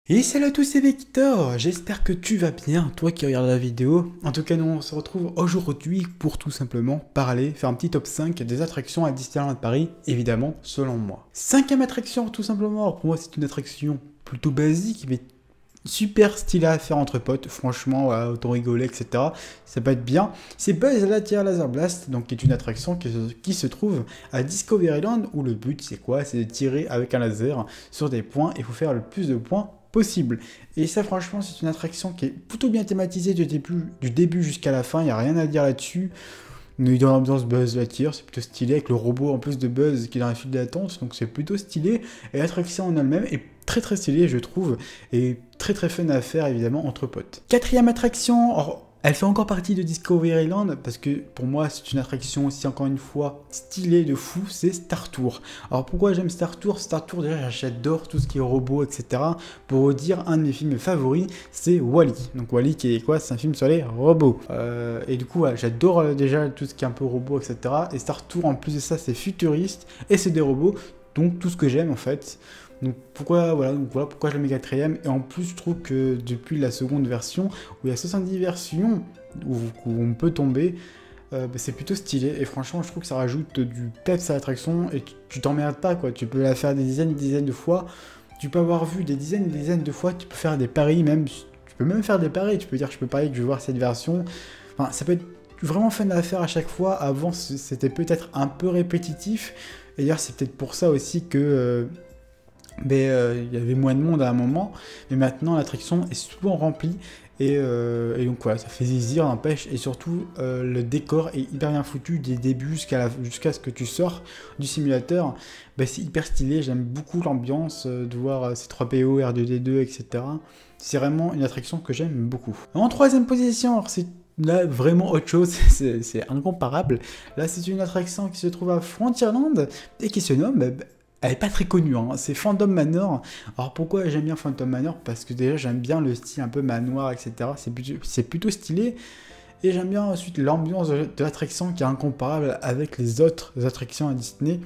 Et salut à tous, c'est Victor, j'espère que tu vas bien, toi qui regardes la vidéo. En tout cas, nous on se retrouve aujourd'hui pour tout simplement parler, faire un petit top 5 des attractions à Disneyland Paris, évidemment, selon moi. Cinquième attraction, tout simplement, alors pour moi c'est une attraction plutôt basique, mais super stylé à faire entre potes, franchement, ouais, autant rigoler, etc. Ça peut être bien. C'est Buzz Lightyear Laser Blast, donc qui est une attraction qui se trouve à Discoveryland, où le but c'est quoi? C'est de tirer avec un laser sur des points, et il faut faire le plus de points possible. Et ça, franchement, c'est une attraction qui est plutôt bien thématisée du début jusqu'à la fin, il n'y a rien à dire là-dessus. On est dans l'ambiance Buzz Lightyear, c'est plutôt stylé, avec le robot en plus de Buzz qui est dans la file d'attente, donc c'est plutôt stylé. Et l'attraction en elle-même est très très stylée, je trouve, et très très fun à faire, évidemment, entre potes. Quatrième attraction, alors, elle fait encore partie de Discoveryland, parce que pour moi, c'est une attraction aussi, encore une fois, stylée de fou, c'est Star Tour. Alors pourquoi j'aime Star Tour? Star Tour, déjà, j'adore tout ce qui est robot, etc. Pour vous dire, un de mes films favoris, c'est Wall-E. Donc Wall-E, qui est quoi? C'est un film sur les robots. Et du coup, ouais, j'adore déjà tout ce qui est un peu robot, etc. Et Star Tour, en plus de ça, c'est futuriste, et c'est des robots, donc tout ce que j'aime, en fait. Donc voilà pourquoi je le mets quatrième. Et en plus, je trouve que depuis la seconde version, où il y a 70 versions où on peut tomber, c'est plutôt stylé. Et franchement, je trouve que ça rajoute du peps à l'attraction et tu t'emmerdes pas, quoi. Tu peux la faire des dizaines et des dizaines de fois. Tu peux avoir vu des dizaines et des dizaines de fois. Tu peux faire des paris, même. Tu peux même faire des paris. Tu peux dire, je peux parier que je vais voir cette version. Enfin, ça peut être vraiment fun à faire à chaque fois. Avant, c'était peut-être un peu répétitif. Et d'ailleurs, c'est peut-être pour ça aussi que il y avait moins de monde à un moment, mais maintenant l'attraction est souvent remplie, et donc voilà, ça fait zizir, n'empêche, et surtout le décor est hyper bien foutu des débuts jusqu'à ce que tu sors du simulateur. C'est hyper stylé, j'aime beaucoup l'ambiance de voir ces 3PO, R2D2, etc. C'est vraiment une attraction que j'aime beaucoup. En troisième position, alors c'est là vraiment autre chose, c'est incomparable. Là c'est une attraction qui se trouve à Frontierland et qui se nomme, elle est pas très connue, hein. C'est Phantom Manor. Alors pourquoi j'aime bien Phantom Manor? Parce que déjà j'aime bien le style un peu manoir, etc. C'est plutôt stylé. Et j'aime bien ensuite l'ambiance de l'attraction qui est incomparable avec les autres attractions à Disney.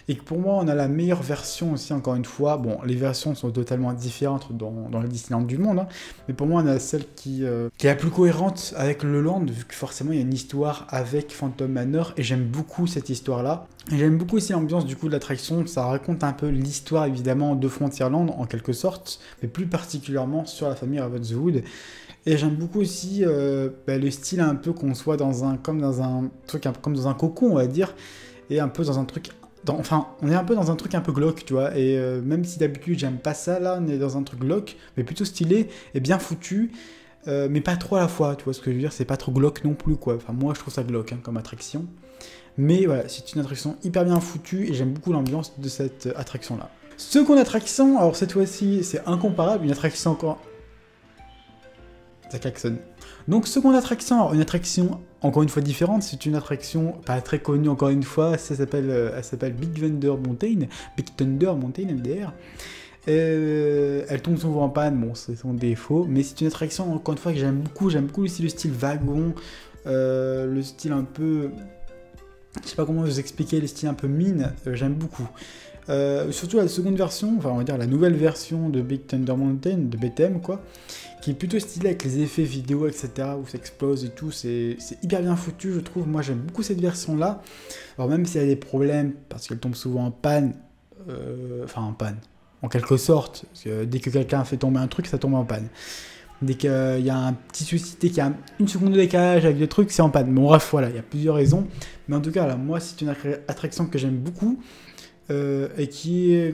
Et que pour moi, on a la meilleure version aussi, encore une fois. Bon, les versions sont totalement différentes dans les Disneyland du monde, hein, mais pour moi, on a celle qui est la plus cohérente avec le land, vu que forcément, il y a une histoire avec Phantom Manor, et j'aime beaucoup cette histoire-là. Et j'aime beaucoup aussi l'ambiance du coup de l'attraction. Ça raconte un peu l'histoire, évidemment, de Frontierland, en quelque sorte, mais plus particulièrement sur la famille Ravenswood. Et j'aime beaucoup aussi le style un peu qu'on soit comme dans un cocon, on va dire, et un peu dans un truc. Enfin, on est un peu dans un truc un peu glauque, tu vois, et même si d'habitude j'aime pas ça, là, on est dans un truc glauque, mais plutôt stylé et bien foutu, mais pas trop à la fois, tu vois ce que je veux dire, c'est pas trop glauque non plus, quoi. Enfin, moi je trouve ça glauque, hein, comme attraction. Mais voilà, c'est une attraction hyper bien foutue et j'aime beaucoup l'ambiance de cette attraction-là. Seconde attraction, alors cette fois-ci, c'est incomparable, une attraction encore. Ça klaxonne. Donc seconde attraction, une attraction encore une fois différente, c'est une attraction pas très connue encore une fois, elle s'appelle Big Thunder Mountain MDR. Elle tombe souvent en panne, bon c'est son défaut, mais c'est une attraction encore une fois que j'aime beaucoup aussi le style wagon, le style un peu, je sais pas comment vous expliquer, le style un peu mine, j'aime beaucoup. Surtout la seconde version, enfin on va dire la nouvelle version de Big Thunder Mountain, de BTM quoi, qui est plutôt stylé avec les effets vidéo, etc., où ça explose et tout, c'est hyper bien foutu, je trouve. Moi, j'aime beaucoup cette version-là. Alors, même s'il y a des problèmes, parce qu'elle tombe souvent en panne, en panne, en quelque sorte, parce que dès que quelqu'un fait tomber un truc, ça tombe en panne. Dès qu'il y a un petit souci, dès qu'il y a une seconde de décalage avec des trucs, c'est en panne. Bon, bref, voilà, il y a plusieurs raisons. Mais en tout cas, là, moi, c'est une attraction que j'aime beaucoup. Et qui est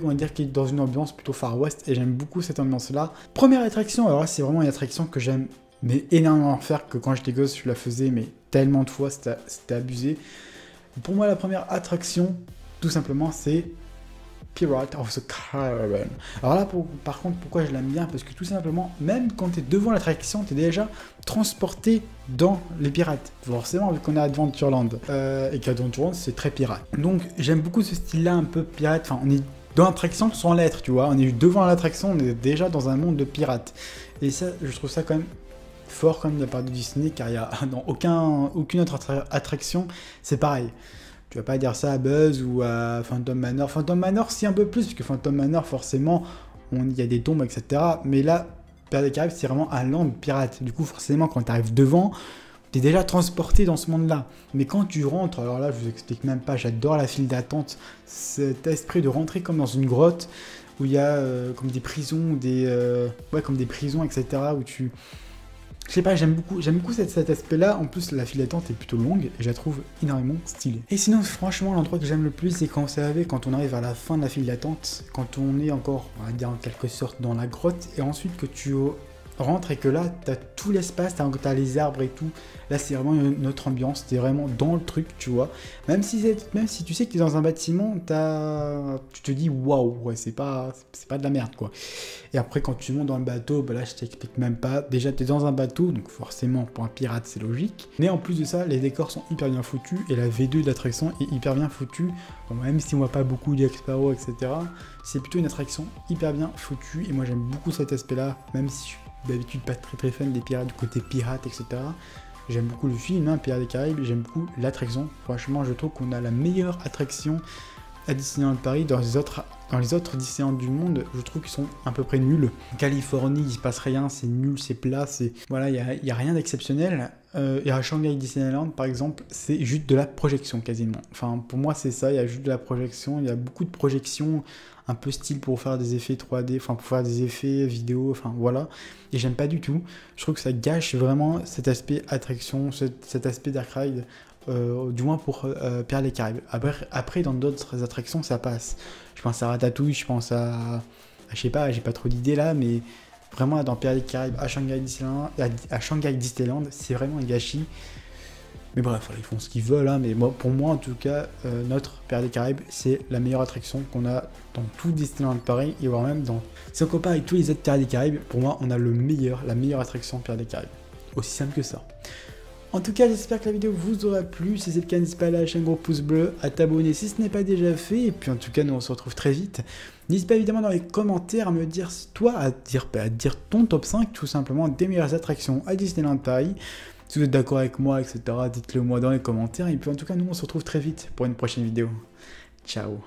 dans une ambiance plutôt Far West, et j'aime beaucoup cette ambiance-là. Première attraction, alors là, c'est vraiment une attraction que j'aime mais énormément faire, que quand j'étais gosse, je la faisais, mais tellement de fois, c'était abusé. Pour moi, la première attraction, tout simplement, c'est Pirate of the Caribbean. Alors là, par contre, pourquoi je l'aime bien? Parce que tout simplement, même quand tu es devant l'attraction, tu es déjà transporté dans les pirates. Forcément, vu qu'on est à Adventureland. Et qu'Adventureland, c'est très pirate. Donc, j'aime beaucoup ce style-là, un peu pirate. Enfin, on est dans l'attraction sans l'être, tu vois. On est devant l'attraction, on est déjà dans un monde de pirates. Et ça, je trouve ça quand même fort quand même de la part de Disney, car il y a dans aucune autre attraction, c'est pareil. Tu vas pas dire ça à Buzz ou à Phantom Manor. Phantom Manor, si un peu plus, puisque Phantom Manor, forcément, il y a des tombes, etc. Mais là, Pirates des Caraïbes, c'est vraiment un land pirate. Du coup, forcément, quand tu arrives devant, tu es déjà transporté dans ce monde-là. Mais quand tu rentres, alors là, je vous explique même pas, j'adore la file d'attente, cet esprit de rentrer comme dans une grotte, où il y a comme des prisons, comme des prisons, etc. Où tu... Je sais pas, j'aime beaucoup cet aspect-là. En plus, la file d'attente est plutôt longue et je la trouve énormément stylée. Et sinon, franchement, l'endroit que j'aime le plus, c'est quand on arrive à la fin de la file d'attente, quand on est encore, on va dire en quelque sorte, dans la grotte, et ensuite que tu rentres et que là, t'as tout l'espace, t'as les arbres et tout. Là, c'est vraiment une autre ambiance, t'es vraiment dans le truc, tu vois. Même si tu sais que t'es dans un bâtiment, tu te dis waouh, ouais, c'est pas de la merde, quoi. Et après, quand tu montes dans le bateau, bah là, je t'explique même pas. Déjà, t'es dans un bateau, donc forcément, pour un pirate, c'est logique. Mais en plus de ça, les décors sont hyper bien foutus et la V2 de l'attraction est hyper bien foutue. Bon, même si on voit pas beaucoup Jack Sparrow, etc., c'est plutôt une attraction hyper bien foutue. Et moi, j'aime beaucoup cet aspect-là, même si je suis d'habitude pas très fan des pirates, du côté pirate, etc. J'aime beaucoup le film, hein, Pirates des Caraïbes, j'aime beaucoup l'attraction. Franchement, je trouve qu'on a la meilleure attraction à Disneyland Paris. Dans les autres Disneyland du monde, je trouve qu'ils sont à peu près nuls. En Californie, il se passe rien, c'est nul, c'est plat, voilà, il y a rien d'exceptionnel. Et à Shanghai Disneyland, par exemple, c'est juste de la projection quasiment. Enfin, pour moi, c'est ça, il y a juste de la projection, il y a beaucoup de projections, un peu style pour faire des effets 3D, enfin pour faire des effets vidéo, enfin voilà. Et j'aime pas du tout. Je trouve que ça gâche vraiment cet aspect attraction, cet aspect dark ride. Du moins pour Pirates des Caraïbes. Après, dans d'autres attractions, ça passe. Je pense à Ratatouille, je pense à je sais pas, j'ai pas trop d'idées là, mais vraiment dans Pirates des Caraïbes, à Shanghai Disneyland, c'est vraiment un gâchis. Mais bref, voilà, ils font ce qu'ils veulent, hein, mais pour moi en tout cas, notre Pirates des Caraïbes, c'est la meilleure attraction qu'on a dans tout Disneyland Paris, et voire même dans... Si on compare avec tous les autres Pirates des Caraïbes, pour moi, on a la meilleure attraction Pirates des Caraïbes. Aussi simple que ça. En tout cas, j'espère que la vidéo vous aura plu. Si c'est le cas, n'hésite pas à lâcher un gros pouce bleu, à t'abonner si ce n'est pas déjà fait. Et puis en tout cas, nous on se retrouve très vite. N'hésite pas évidemment dans les commentaires à me dire, à dire ton top 5 tout simplement des meilleures attractions à Disneyland Paris. Si vous êtes d'accord avec moi, etc., dites-le moi dans les commentaires. Et puis en tout cas, nous on se retrouve très vite pour une prochaine vidéo. Ciao.